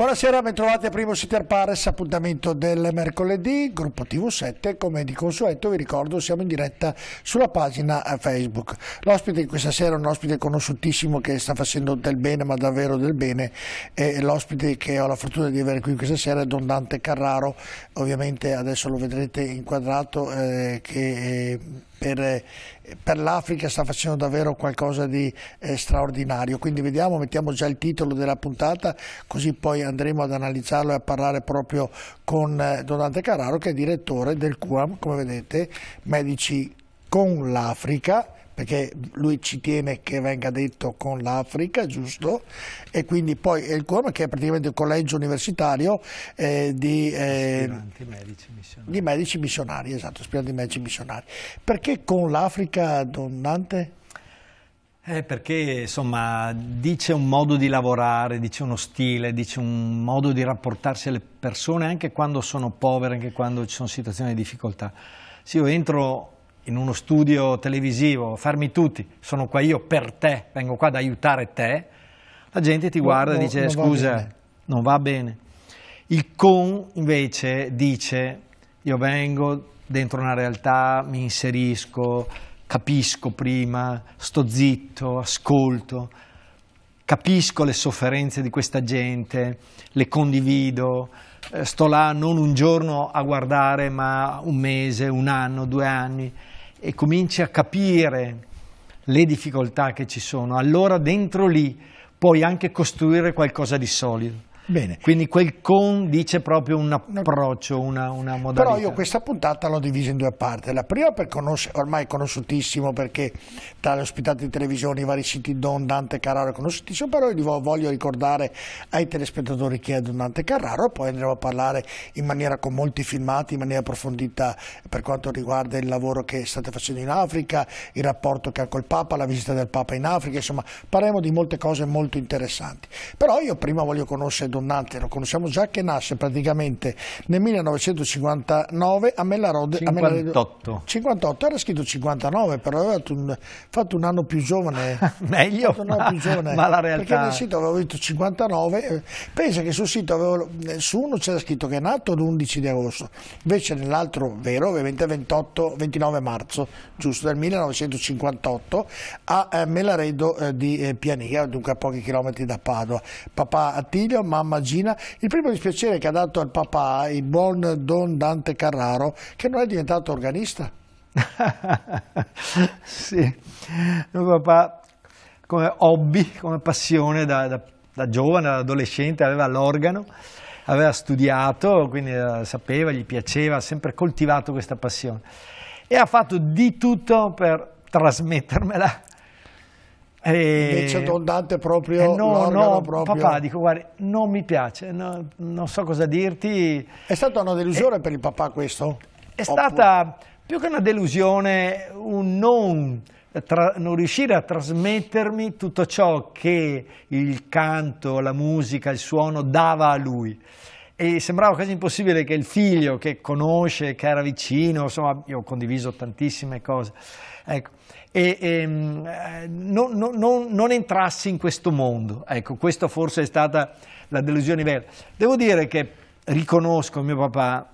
Buonasera, bentrovati a Primo Inter Pares, appuntamento del mercoledì, gruppo TV7, come di consueto vi ricordo siamo in diretta sulla pagina Facebook. L'ospite di questa sera è un ospite conosciutissimo che sta facendo del bene, ma davvero del bene, e l'ospite che ho la fortuna di avere qui questa sera è Don Dante Carraro. Ovviamente adesso lo vedrete inquadrato, che per l'Africa sta facendo davvero qualcosa di straordinario, quindi vediamo, mettiamo già il titolo della puntata, così poi andremo ad analizzarlo e a parlare proprio con Don Dante Carraro, che è direttore del QAM, come vedete, Medici con l'Africa, perché lui ci tiene che venga detto con l'Africa, giusto? E quindi poi il QAM, che è praticamente il collegio universitario di medici missionari, esatto, aspiranti medici missionari. Perché con l'Africa, Don Dante? Perché insomma dice un modo di lavorare, dice uno stile, dice un modo di rapportarsi alle persone anche quando sono povere, anche quando ci sono situazioni di difficoltà. Se io entro in uno studio televisivo, fermi tutti, sono qua io per te, vengo qua ad aiutare te, la gente ti guarda e dice scusa, non va bene. Il con invece dice io vengo dentro una realtà, mi inserisco, capisco prima, sto zitto, ascolto, capisco le sofferenze di questa gente, le condivido, sto là non un giorno a guardare ma un mese, un anno, 2 anni, e cominci a capire le difficoltà che ci sono, allora dentro lì puoi anche costruire qualcosa di solido. Bene. Quindi quel con dice proprio un approccio, una modalità. Però io questa puntata l'ho divisa in 2 parti. La prima per conoscere, ormai è conosciutissimo perché tra le ospitate in televisione, i vari siti, Don Dante Carraro è conosciutissimo, però io voglio ricordare ai telespettatori chi è Don Dante Carraro, poi andremo a parlare in maniera con molti filmati, in maniera approfondita per quanto riguarda il lavoro che state facendo in Africa, il rapporto che ha col Papa, la visita del Papa in Africa, insomma parleremo di molte cose molto interessanti. Però io prima voglio conoscere Don Dante, lo conosciamo già, che nasce praticamente nel 1959 a Mellarode. 58, era scritto 59, però aveva fatto un anno più giovane. Meglio, ma la realtà... Perché nel sito avevo detto 59, pensa che sul sito su uno c'era scritto che è nato l'11 di agosto, invece nell'altro, vero, ovviamente 29 marzo, giusto, del 1958 a Melaredo di Piania, dunque a pochi chilometri da Padova. Papà Attilio, mamma Gina. Il primo dispiacere che ha dato al papà, il buon Don Dante Carraro, che non è diventato organista. Sì, mio papà come hobby, come passione da giovane, da adolescente aveva l'organo, aveva studiato, quindi sapeva, gli piaceva, ha sempre coltivato questa passione e ha fatto di tutto per trasmettermela. Invece Don Dante proprio proprio... papà, dico guarda, non mi piace, non so cosa dirti. È stata una delusione per il papà questo? È stata più che una delusione, un non riuscire a trasmettermi tutto ciò che il canto, la musica, il suono dava a lui. E sembrava quasi impossibile che il figlio che conosce, che era vicino, insomma io ho condiviso tantissime cose, ecco, non entrassi in questo mondo. Ecco, questa forse è stata la delusione vera. Devo dire che riconosco a mio papà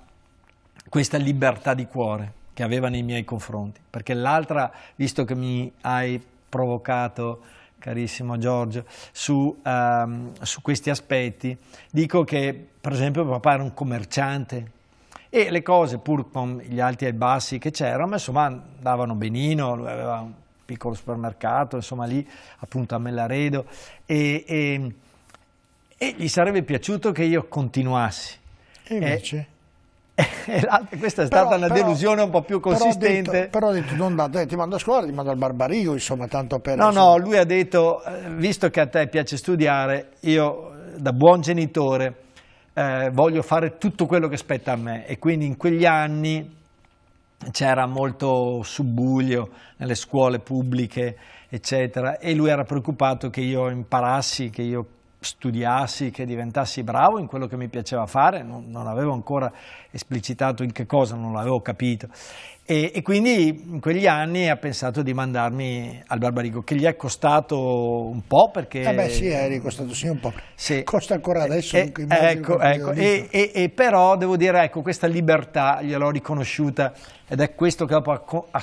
questa libertà di cuore che aveva nei miei confronti, perché l'altra, visto che mi hai provocato, carissimo Giorgio, su questi aspetti, dico che per esempio papà era un commerciante e le cose, pur con gli alti e i bassi che c'erano, insomma andavano benino, lui aveva un piccolo supermercato, insomma lì appunto a Melaredo, e gli sarebbe piaciuto che io continuassi. E invece? Questa è stata una delusione un po' più consistente. Però ha detto non ti mando a scuola, ti mando al Barbarigo, insomma, tanto per... No, lui ha detto, visto che a te piace studiare, io da buon genitore voglio fare tutto quello che spetta a me, e quindi in quegli anni c'era molto subbuglio nelle scuole pubbliche, eccetera, e lui era preoccupato che io imparassi, che io studiassi, che diventassi bravo in quello che mi piaceva fare, non avevo ancora esplicitato in che cosa, non l'avevo capito. E quindi in quegli anni ha pensato di mandarmi al Barbarigo, che gli è costato un po' perché... Sì, è costato sì un po'. Sì. Costa ancora adesso. Ecco. E però devo dire, ecco, questa libertà gliel'ho riconosciuta ed è questo che dopo ha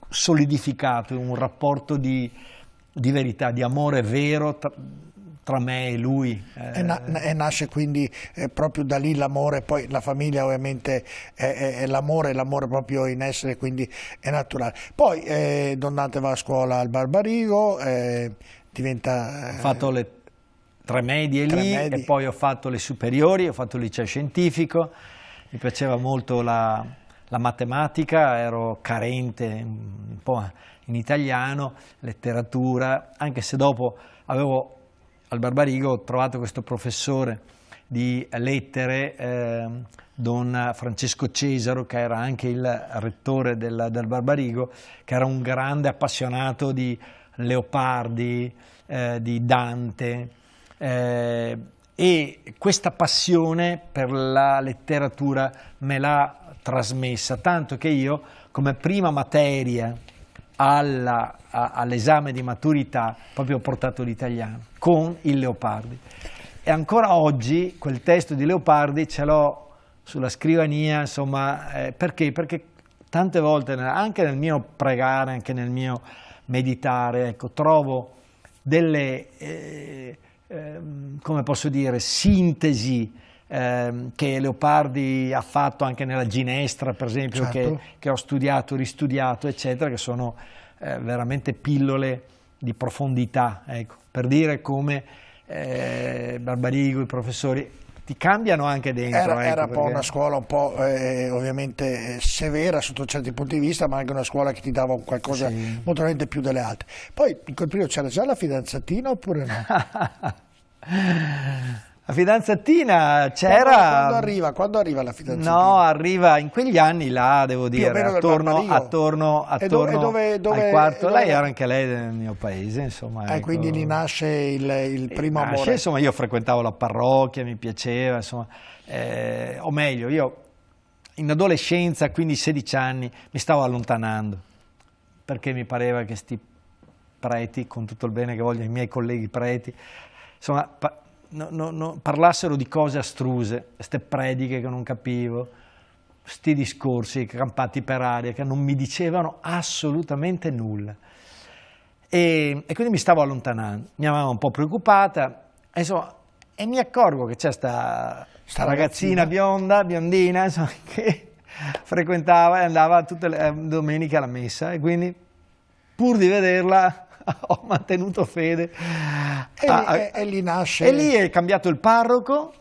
solidificato un rapporto di verità, di amore vero tra me e lui. E nasce quindi proprio da lì l'amore, poi la famiglia ovviamente è l'amore proprio in essere, quindi è naturale. Poi Don Dante va a scuola al Barbarigo, diventa... Ho fatto le 3 medie lì e poi ho fatto le superiori, ho fatto il liceo scientifico, mi piaceva molto la matematica, ero carente un po' in italiano, letteratura, anche se dopo avevo al Barbarigo ho trovato questo professore di lettere, Don Francesco Cesaro, che era anche il rettore del Barbarigo, che era un grande appassionato di Leopardi, di Dante, e questa passione per la letteratura me l'ha trasmessa, tanto che io come prima materia all'esame di maturità proprio ho portato l'italiano con il Leopardi, e ancora oggi quel testo di Leopardi ce l'ho sulla scrivania, insomma, perché tante volte anche nel mio pregare, anche nel mio meditare, ecco, trovo delle come posso dire, sintesi che Leopardi ha fatto anche nella Ginestra, per esempio, certo, che ho studiato, ristudiato, eccetera, che sono veramente pillole di profondità, ecco, per dire come Barbarigo, i professori ti cambiano anche dentro. Era un po' una scuola un po' ovviamente severa sotto certi punti di vista, ma anche una scuola che ti dava qualcosa molto più delle altre. Poi in quel periodo c'era già la fidanzatina oppure no? La fidanzatina c'era... Quando arriva la fidanzatina? No, arriva in quegli anni là, devo dire, attorno dove, al quarto. Lei era anche lei del mio paese, insomma. Ecco. Quindi lì nasce il primo amore. Insomma, io frequentavo la parrocchia, mi piaceva, insomma, o meglio, io in adolescenza, quindi 16 anni, mi stavo allontanando, perché mi pareva che sti preti, con tutto il bene che voglio ai miei colleghi preti, insomma... parlassero di cose astruse, queste prediche che non capivo, sti discorsi campati per aria che non mi dicevano assolutamente nulla. E quindi mi stavo allontanando, mia mamma un po' preoccupata, insomma, e mi accorgo che c'è sta ragazzina biondina, insomma, che frequentava e andava tutte le domeniche alla messa, e quindi pur di vederla ho mantenuto fede. E lì nasce... E lì è cambiato il parroco,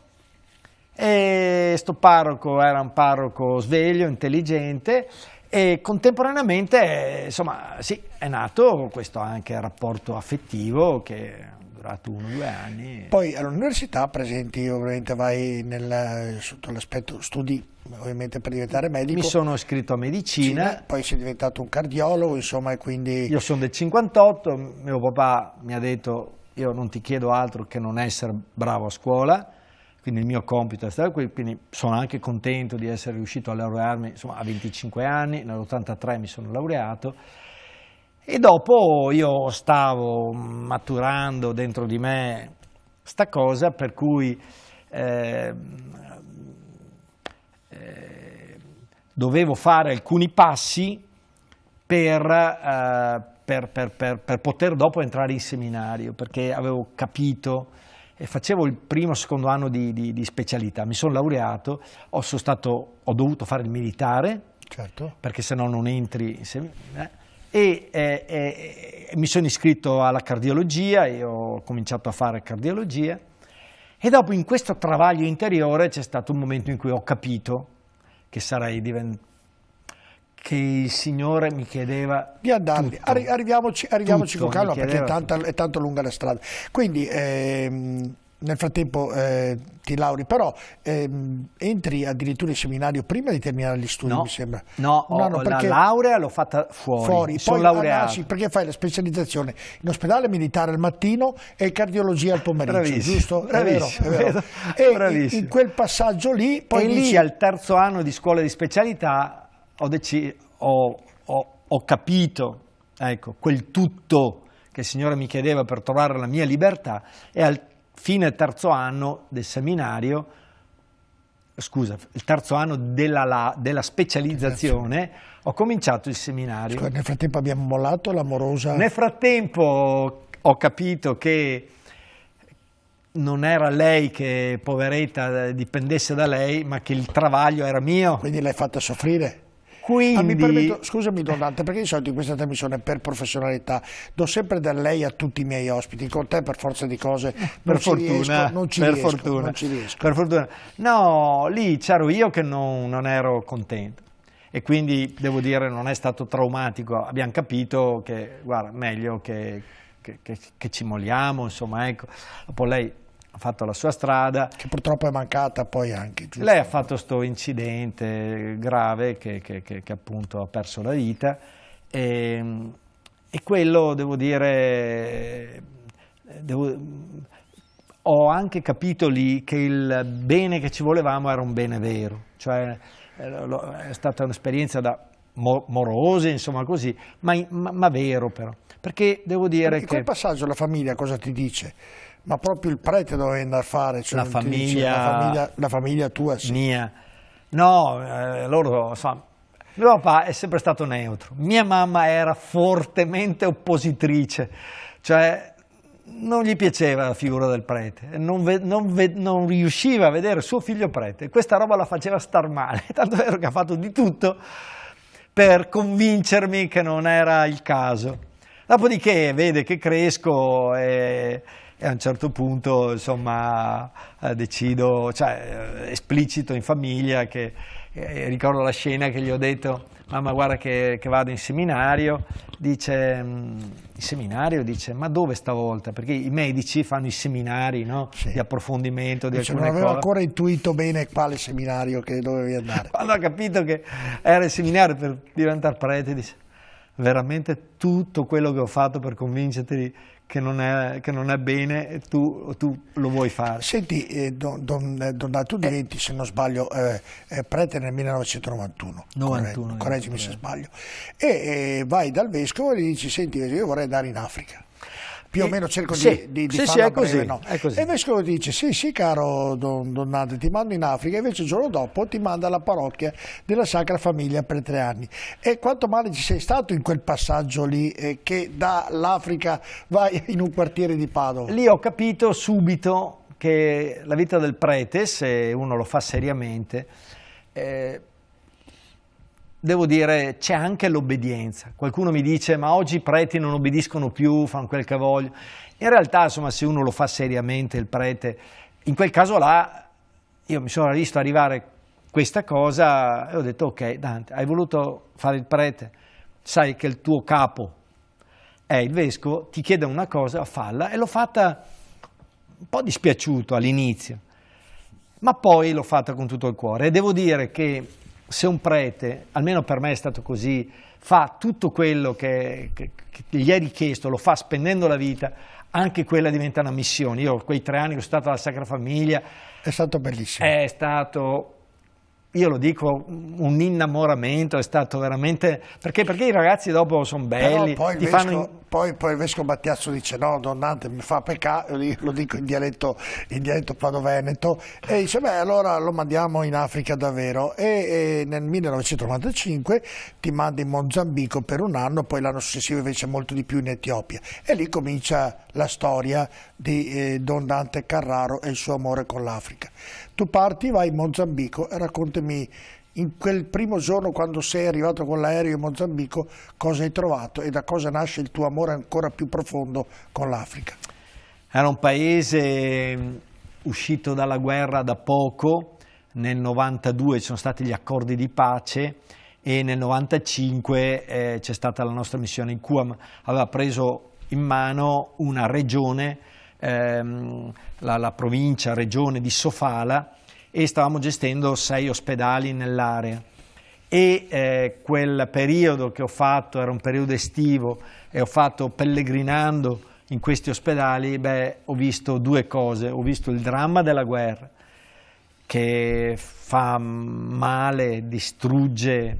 e sto parroco era un parroco sveglio, intelligente, e contemporaneamente, insomma, sì, è nato questo anche rapporto affettivo che è durato 1 o 2 anni. Poi all'università presenti, ovviamente vai sotto l'aspetto studi, ovviamente per diventare medico. Mi sono iscritto a medicina. Poi sei diventato un cardiologo, insomma, e quindi... Io sono del 58, mio papà mi ha detto: io non ti chiedo altro che non essere bravo a scuola, quindi il mio compito è stare qui, quindi sono anche contento di essere riuscito a laurearmi, insomma, a 25 anni, nell'83 mi sono laureato, e dopo io stavo maturando dentro di me sta cosa per cui dovevo fare alcuni passi per poter dopo entrare in seminario, perché avevo capito e facevo il primo, secondo anno di specialità. Mi sono laureato, ho dovuto fare il militare, certo, perché se no non entri in seminario, e mi sono iscritto alla cardiologia e ho cominciato a fare cardiologia, e dopo in questo travaglio interiore c'è stato un momento in cui ho capito che che il Signore mi chiedeva di andarvi. Arriviamoci con calma, perché è tanto lunga la strada. Quindi nel frattempo ti lauri, però entri addirittura in seminario prima di terminare gli studi, No, mi sembra. no, Un anno, la perché laurea l'ho fatta fuori, sono poi laureato. sì, perché fai la specializzazione in ospedale militare al mattino e cardiologia al pomeriggio, Bravissimo, giusto? bravissimo, È vero. vedo, E bravissimo. in quel passaggio lì, poi E lì dici, al terzo anno di scuola di specialità ho capito, ecco, quel tutto che il Signore mi chiedeva per trovare la mia libertà, e al fine terzo anno del seminario, scusa, il terzo anno della specializzazione, ho cominciato il seminario. scusa, nel frattempo abbiamo mollato l'amorosa... Nel frattempo ho capito che non era lei che, poveretta, dipendesse da lei, ma che il travaglio era mio. Quindi l'hai fatta soffrire? Quindi... mi permetto, scusami Don Dante, perché di solito in questa trasmissione per professionalità do sempre da lei a tutti i miei ospiti, con te per forza di cose non ci riesco. Per fortuna. No, lì c'ero io che non ero contento, e quindi devo dire non è stato traumatico, abbiamo capito che, guarda, meglio che ci molliamo, insomma, ecco. Dopo lei ha fatto la sua strada. Che purtroppo è mancata poi anche, giusto? Lei ha fatto sto incidente grave che appunto ha perso la vita, e quello, devo dire, ho anche capito lì che il bene che ci volevamo era un bene vero, cioè è stata un'esperienza da morose, insomma, così, ma vero, però, perché devo dire Perché che quel passaggio la famiglia cosa ti dice? Ma proprio il prete doveva andare a fare, cioè La non ti dice, famiglia la famiglia tua, sì. mia, no, loro, insomma, mio papà è sempre stato neutro, mia mamma era fortemente oppositrice, cioè non gli piaceva la figura del prete, non riusciva a vedere suo figlio prete, questa roba la faceva star male, tanto è vero che ha fatto di tutto per convincermi che non era il caso. Dopodiché vede che cresco e a un certo punto, insomma, decido, cioè esplicito in famiglia, che ricordo la scena che gli ho detto: mamma, guarda che vado in seminario. Dice, in seminario? Dice, ma dove stavolta? Perché i medici fanno i seminari, no? Sì. Di approfondimento di Dice, non alcune avevo cose. ancora intuito bene quale seminario che dovevi andare. Quando ha capito che era il seminario per diventare prete, dice: veramente tutto quello che ho fatto per convincerti che non è bene, tu lo vuoi fare. Senti, Don Dante, tu diventi, se non sbaglio, prete nel 1991. 91, Correggimi se sbaglio. E vai dal vescovo e gli dici: senti, io vorrei andare in Africa. Più o meno cerco sì, di sì, farla è così, breve, no? è così. E il vescovo ti dice: sì, caro Don Dante, ti mando in Africa. Invece il giorno dopo ti manda alla parrocchia della Sacra Famiglia per 3 anni. E quanto male ci sei stato in quel passaggio lì, che dall'Africa vai in un quartiere di Padova? Lì ho capito subito che la vita del prete, se uno lo fa seriamente, devo dire, c'è anche l'obbedienza. Qualcuno mi dice: ma oggi i preti non obbediscono più, fanno quel che vogliono. In realtà, insomma, se uno lo fa seriamente, il prete, in quel caso là, io mi sono visto arrivare questa cosa e ho detto: ok, Dante, hai voluto fare il prete, sai che il tuo capo è il vescovo, ti chiede una cosa, falla. E l'ho fatta un po' dispiaciuto all'inizio, ma poi l'ho fatta con tutto il cuore. E devo dire che se un prete, almeno per me è stato così, fa tutto quello che gli è richiesto, lo fa spendendo la vita, anche quella diventa una missione. Io quei 3 anni che sono stato alla Sacra Famiglia, È stato bellissimo. è stato, io lo dico, un innamoramento, è stato veramente, perché i ragazzi dopo sono belli, Però ti fanno... poi il vescovo Battiazzo dice: no, Don Dante mi fa peccare, lo dico in dialetto padoveneto, e dice: beh, allora lo mandiamo in Africa davvero. E nel 1995 ti manda in Mozambico per 1 anno, poi l'anno successivo invece molto di più in Etiopia, e lì comincia la storia di Don Dante Carraro e il suo amore con l'Africa. Tu parti, vai in Mozambico e raccontami in quel primo giorno, quando sei arrivato con l'aereo in Mozambico, cosa hai trovato e da cosa nasce il tuo amore ancora più profondo con l'Africa. Era un paese uscito dalla guerra da poco, nel 92 ci sono stati gli accordi di pace e nel 95 c'è stata la nostra missione in cui aveva preso in mano una regione la provincia, regione di Sofala, e stavamo gestendo 6 ospedali nell'area. E quel periodo che ho fatto era un periodo estivo e ho fatto pellegrinando in questi ospedali, ho visto 2 cose. Ho visto il dramma della guerra, che fa male, distrugge,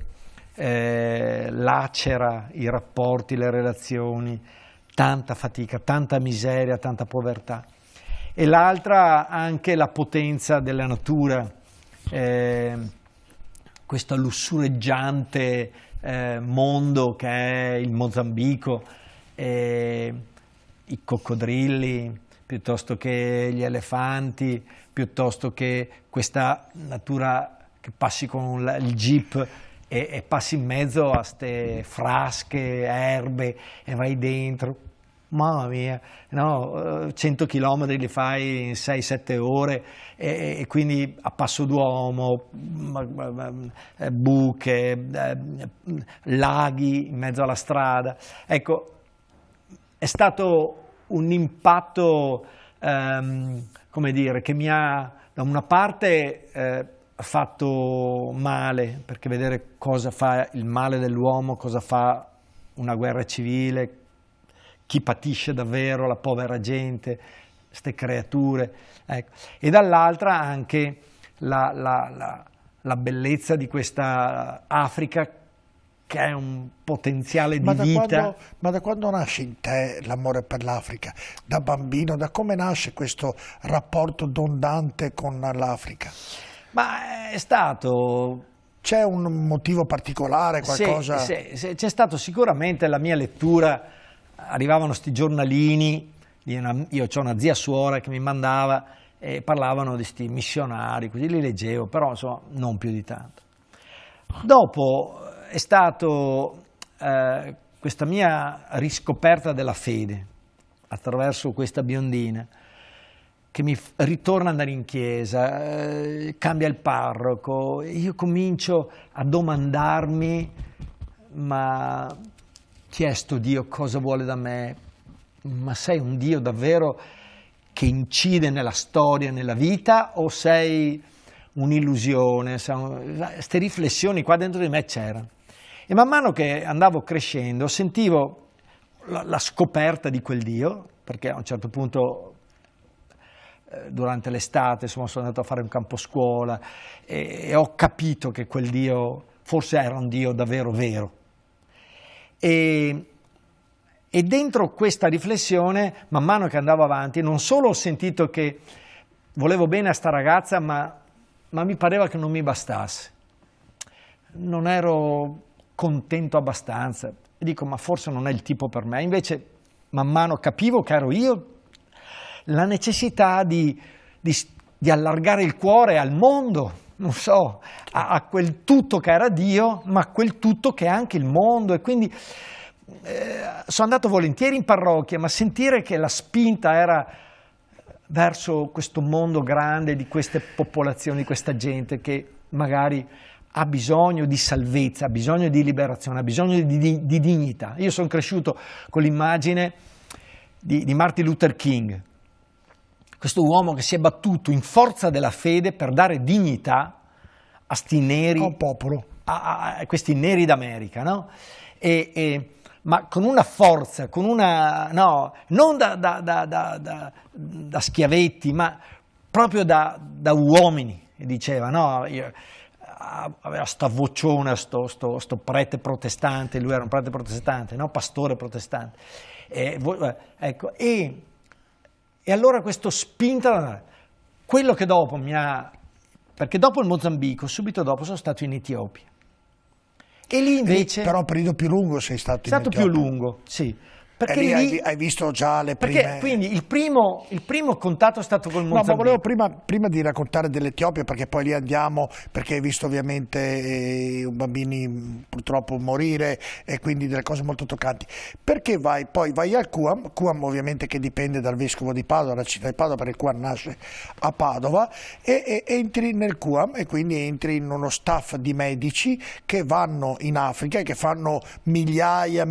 lacera i rapporti, le relazioni, tanta fatica, tanta miseria, tanta povertà. E l'altra anche la potenza della natura, questo lussureggiante mondo che è il Mozambico, i coccodrilli, piuttosto che gli elefanti, piuttosto che questa natura che passi con il jeep e passi in mezzo a ste frasche, erbe, e vai dentro. Mamma mia, no, 100 chilometri li fai in 6-7 ore e quindi a passo d'uomo, buche, laghi in mezzo alla strada. Ecco, è stato un impatto, come dire, che mi ha da una parte fatto male, perché vedere cosa fa il male dell'uomo, cosa fa una guerra civile, chi patisce davvero, la povera gente, queste creature, ecco. E dall'altra anche la bellezza di questa Africa, che è un potenziale di vita. Ma da quando nasce in te l'amore per l'Africa? Da bambino? Da come nasce questo rapporto dondante con l'Africa? Ma è stato... C'è un motivo particolare, qualcosa? Sì, c'è stato sicuramente la mia lettura. Arrivavano sti giornalini, io ho una zia suora che mi mandava e parlavano di sti missionari, così li leggevo, però insomma non più di tanto. Dopo è stato questa mia riscoperta della fede attraverso questa biondina che mi ritorna ad andare in chiesa, cambia il parroco, io comincio a domandarmi, ma chi è sto Dio, cosa vuole da me? Ma sei un Dio davvero che incide nella storia, nella vita, o sei un'illusione? Queste riflessioni qua dentro di me c'erano. E man mano che andavo crescendo sentivo la scoperta di quel Dio, perché a un certo punto durante l'estate sono andato a fare un campo scuola e ho capito che quel Dio forse era un Dio davvero vero. E dentro questa riflessione, man mano che andavo avanti, non solo ho sentito che volevo bene a sta ragazza, ma mi pareva che non mi bastasse. Non ero contento abbastanza. E dico, ma forse non è il tipo per me. Invece, man mano capivo che ero io, la necessità di allargare il cuore al mondo, non so, a quel tutto che era Dio, ma quel tutto che è anche il mondo. E quindi sono andato volentieri in parrocchia, ma sentire che la spinta era verso questo mondo grande, di queste popolazioni, di questa gente che magari ha bisogno di salvezza, ha bisogno di liberazione, ha bisogno di dignità. Io sono cresciuto con l'immagine di Martin Luther King, questo uomo che si è battuto in forza della fede per dare dignità a sti neri, a un popolo, a questi neri d'America, no? Ma con una forza, con una, no, non da schiavetti, ma proprio da uomini, diceva, no? Aveva sta vociona, sto prete protestante, lui era un prete protestante, no? Pastore protestante. Ecco, e allora questo spinta, quello che dopo perché dopo il Mozambico, subito dopo sono stato in Etiopia. E lì invece... Però un periodo più lungo sei stato in Etiopia. È stato più lungo, sì. Perché lì hai visto già le prime... Perché quindi il primo contatto è stato col Mozambico. No, ma volevo prima di raccontare dell'Etiopia, perché poi lì andiamo, perché hai visto ovviamente bambini purtroppo morire e quindi delle cose molto toccanti. Perché poi vai al Cuam ovviamente che dipende dal vescovo di Padova, dalla città di Padova, perché il Cuam nasce a Padova, e entri nel Cuam e quindi entri in uno staff di medici che vanno in Africa e che fanno migliaia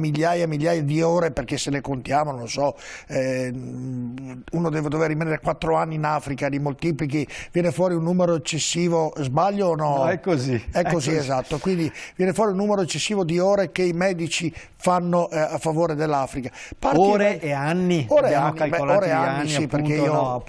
di ore, perché se le contiamo, non so, uno deve dover rimanere 4 anni in Africa, li moltiplichi, viene fuori un numero eccessivo, sbaglio o no? No, è così. È così, esatto, quindi viene fuori un numero eccessivo di ore che i medici fanno a favore dell'Africa. Ore e anni, abbiamo calcolato ore e anni, anni, sì, appunto, perché io no,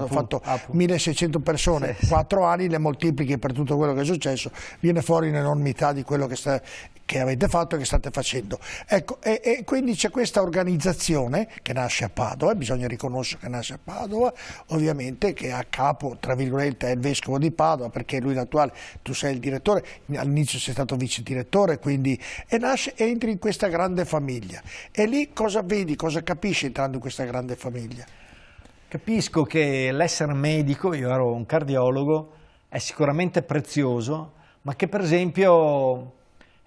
ho fatto 1600 persone, 4 anni, le moltiplichi per tutto quello che è successo, viene fuori un'enormità di quello che avete fatto e che state facendo. Ecco, e quindi c'è questa organizzazione che nasce a Padova, bisogna riconoscere che nasce a Padova, ovviamente che a capo, tra virgolette, è il vescovo di Padova, perché lui l'attuale, tu sei il direttore, all'inizio sei stato vice direttore, quindi entri in questa grande famiglia. E lì cosa vedi, cosa capisci entrando in questa grande famiglia? Capisco che l'essere medico, io ero un cardiologo, è sicuramente prezioso, ma che per esempio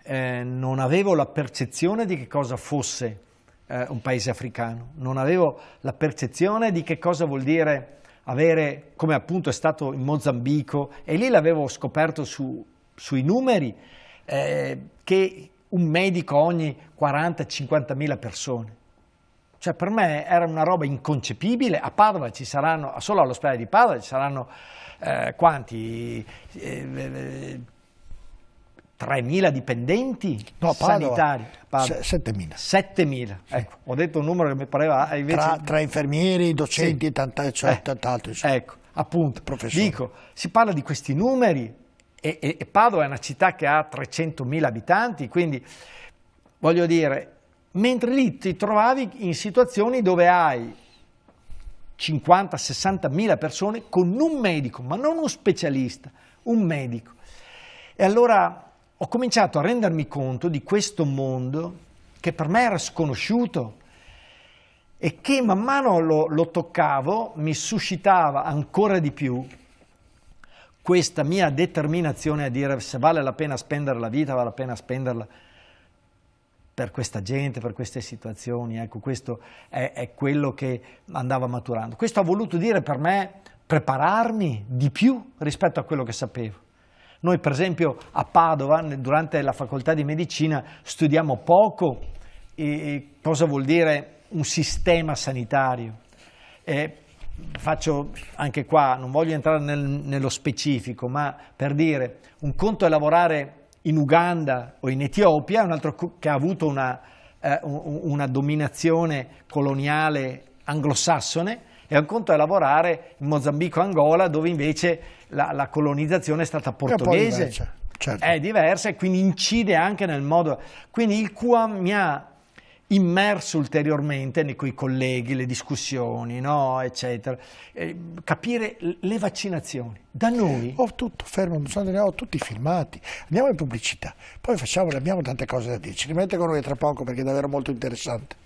non avevo la percezione di che cosa fosse un paese africano, non avevo la percezione di che cosa vuol dire avere, come appunto è stato in Mozambico, e lì l'avevo scoperto sui numeri, che un medico ogni 40-50 mila persone. Cioè per me era una roba inconcepibile. A Padova ci saranno, solo all'ospedale di Padova ci saranno quanti? 3.000 dipendenti sanitari. 7.000. 7.000, ecco, ho detto un numero che mi pareva invece... Tra infermieri, docenti e tant'altro. Ecco, appunto, professori. Dico, si parla di questi numeri e Padova è una città che ha 300.000 abitanti, quindi voglio dire, mentre lì ti trovavi in situazioni dove hai 50-60.000 persone con un medico, ma non uno specialista, un medico. E allora ho cominciato a rendermi conto di questo mondo che per me era sconosciuto e che man mano lo toccavo mi suscitava ancora di più questa mia determinazione a dire se vale la pena spendere la vita, vale la pena spenderla per questa gente, per queste situazioni. Ecco, questo è quello che andava maturando. Questo ha voluto dire per me prepararmi di più rispetto a quello che sapevo. Noi per esempio a Padova, durante la facoltà di medicina, studiamo poco cosa vuol dire un sistema sanitario. Faccio anche qua, non voglio entrare nello specifico, ma per dire, un conto è lavorare in Uganda o in Etiopia, un altro che ha avuto una dominazione coloniale anglosassone, e un conto è lavorare in Mozambico e Angola, dove invece la colonizzazione è stata portoghese. Certo. È diversa e quindi incide anche nel modo... Quindi il QAM mi ha immerso ulteriormente con i colleghi, le discussioni, no, eccetera, capire le vaccinazioni. Da noi... Ho tutto fermo, ho tutti filmati, andiamo in pubblicità, poi abbiamo tante cose da dirci, rimanete con noi tra poco perché è davvero molto interessante.